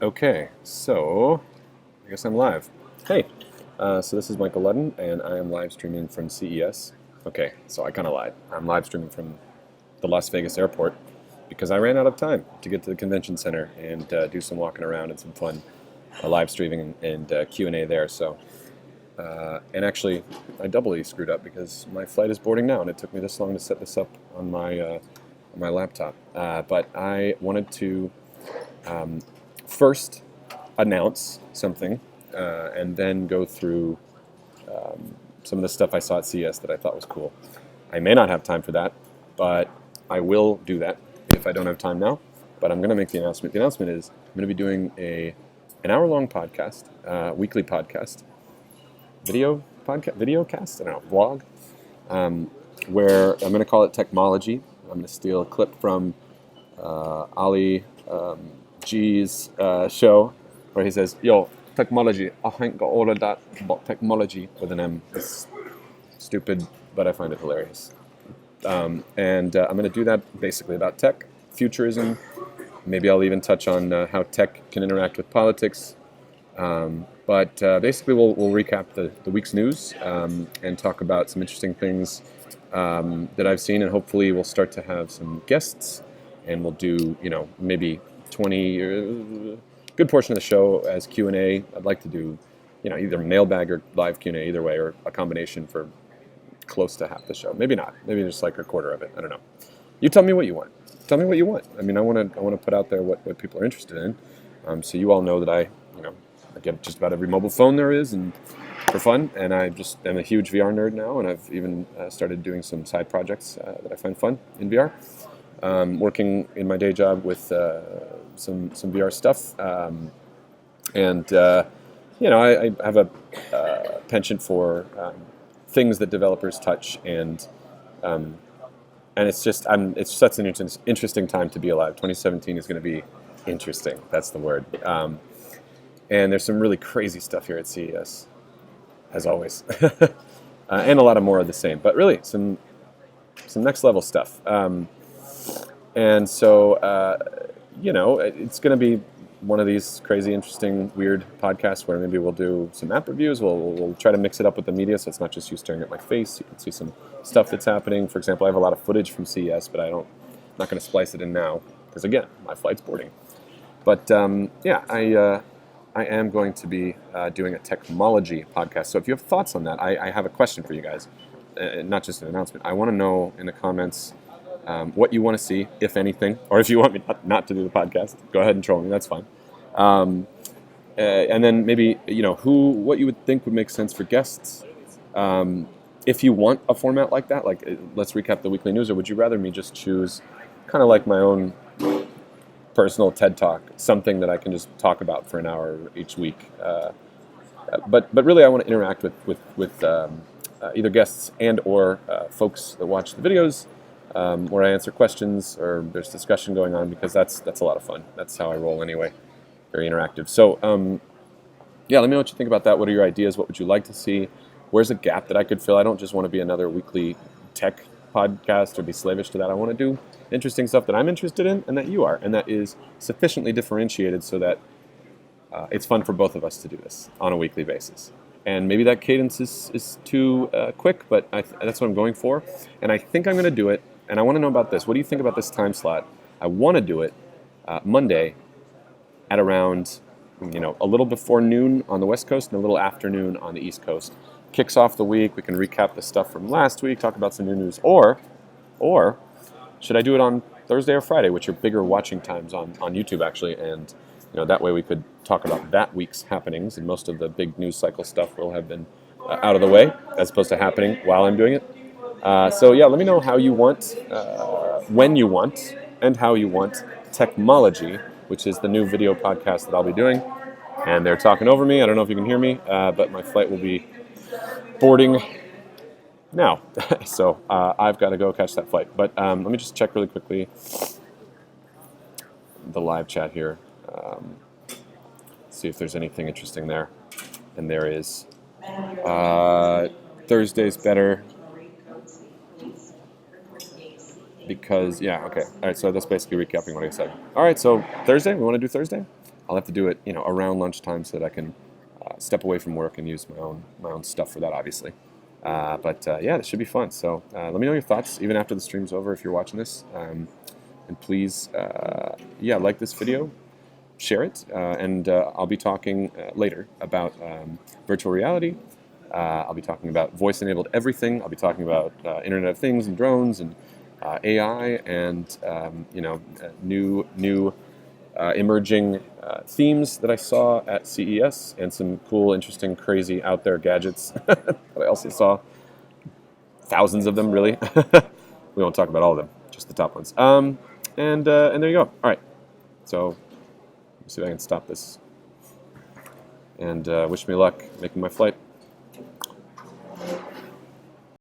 Okay, so I guess I'm live. Hey, so this is Michael Ludden, and I am live streaming from CES. Okay, so I kind of lied. I'm live streaming from the Las Vegas airport because I ran out of time to get to the convention center and do some walking around and some fun live streaming and Q&A there. And actually, I doubly screwed up because my flight is boarding now, and it took me this long to set this up on my laptop. But I wanted to first announce something and then go through some of the stuff I saw at CES that I thought was cool. I may not have time for that, but I will do that if I don't have time now. But I'm going to make the announcement. The announcement is I'm going to be doing an hour-long podcast, weekly podcast, video cast, I don't know, vlog, where I'm going to call it Techmology. I'm going to steal a clip from Ali G's show where he says, "Yo, technology, I ain't got all of that about technology," with an M. It's stupid, but I find it hilarious. I'm going to do that basically about tech, futurism. Maybe I'll even touch on how tech can interact with politics. But basically, we'll recap the week's news and talk about some interesting things that I've seen, and hopefully we'll start to have some guests, and we'll do, maybe 20, good portion of the show as Q&A. I'd like to do, either mailbag or live Q&A, either way, or a combination for close to half the show. Maybe not. Maybe just like a quarter of it. I don't know. You tell me what you want. Tell me what you want. I mean, I want to put out there what people are interested in. So you all know that I get just about every mobile phone there is, and for fun. And I just am a huge VR nerd now, and I've even started doing some side projects that I find fun in VR. Working in my day job with some VR stuff, I have a penchant for things that developers touch, and it's just it's such an interesting time to be alive. 2017 is going to be interesting. That's the word. And there's some really crazy stuff here at CES, as always, and a lot of more of the same. But really, some next level stuff. And so, it's going to be one of these crazy, interesting, weird podcasts where maybe we'll do some app reviews. We'll try to mix it up with the media, so it's not just you staring at my face. You can see some stuff that's happening. For example, I have a lot of footage from CES, but I'm not going to splice it in now because, again, my flight's boarding. But I am going to be doing a Techmology podcast. So if you have thoughts on that, I have a question for you guys, not just an announcement. I want to know in the comments what you want to see, if anything, or if you want me not to do the podcast, go ahead and troll me. That's fine. And then maybe what you would think would make sense for guests. If you want a format like that, like let's recap the weekly news, or would you rather me just choose kind of like my own personal TED Talk, something that I can just talk about for an hour each week? But really, I want to interact with either guests and or folks that watch the videos, where I answer questions or there's discussion going on, because that's a lot of fun. That's how I roll anyway. Very interactive. So let me know what you think about that. What are your ideas? What would you like to see? Where's a gap that I could fill? I don't just want to be another weekly tech podcast or be slavish to that. I want to do interesting stuff that I'm interested in and that you are, and that is sufficiently differentiated so that it's fun for both of us to do this on a weekly basis. And maybe that cadence is too quick, but that's what I'm going for. And I think I'm going to do it. And I want to know about this. What do you think about this time slot? I want to do it Monday at around, a little before noon on the West Coast and a little after noon on the East Coast. Kicks off the week. We can recap the stuff from last week, talk about some new news. Or should I do it on Thursday or Friday, which are bigger watching times on YouTube, actually? And that way we could talk about that week's happenings, and most of the big news cycle stuff will have been out of the way, as opposed to happening while I'm doing it. Let me know how you want, when you want, and how you want Techmology, which is the new video podcast that I'll be doing. And they're talking over me. I don't know if you can hear me, but my flight will be boarding now. So I've got to go catch that flight. But let me just check really quickly the live chat here. See if there's anything interesting there. And there is. Thursday's better. Because, okay. All right, so that's basically recapping what I said. All right, so Thursday, we want to do Thursday? I'll have to do it, around lunchtime so that I can step away from work and use my own stuff for that, obviously. But yeah, this should be fun. So let me know your thoughts even after the stream's over if you're watching this. And please, like this video, share it, and I'll be talking later about virtual reality. I'll be talking about voice-enabled everything. I'll be talking about Internet of Things and drones and AI and new emerging themes that I saw at CES and some cool, interesting, crazy out there gadgets that I also saw. Thousands of them, really. We won't talk about all of them, just the top ones. And there you go. All right. So let me see if I can stop this. And wish me luck making my flight.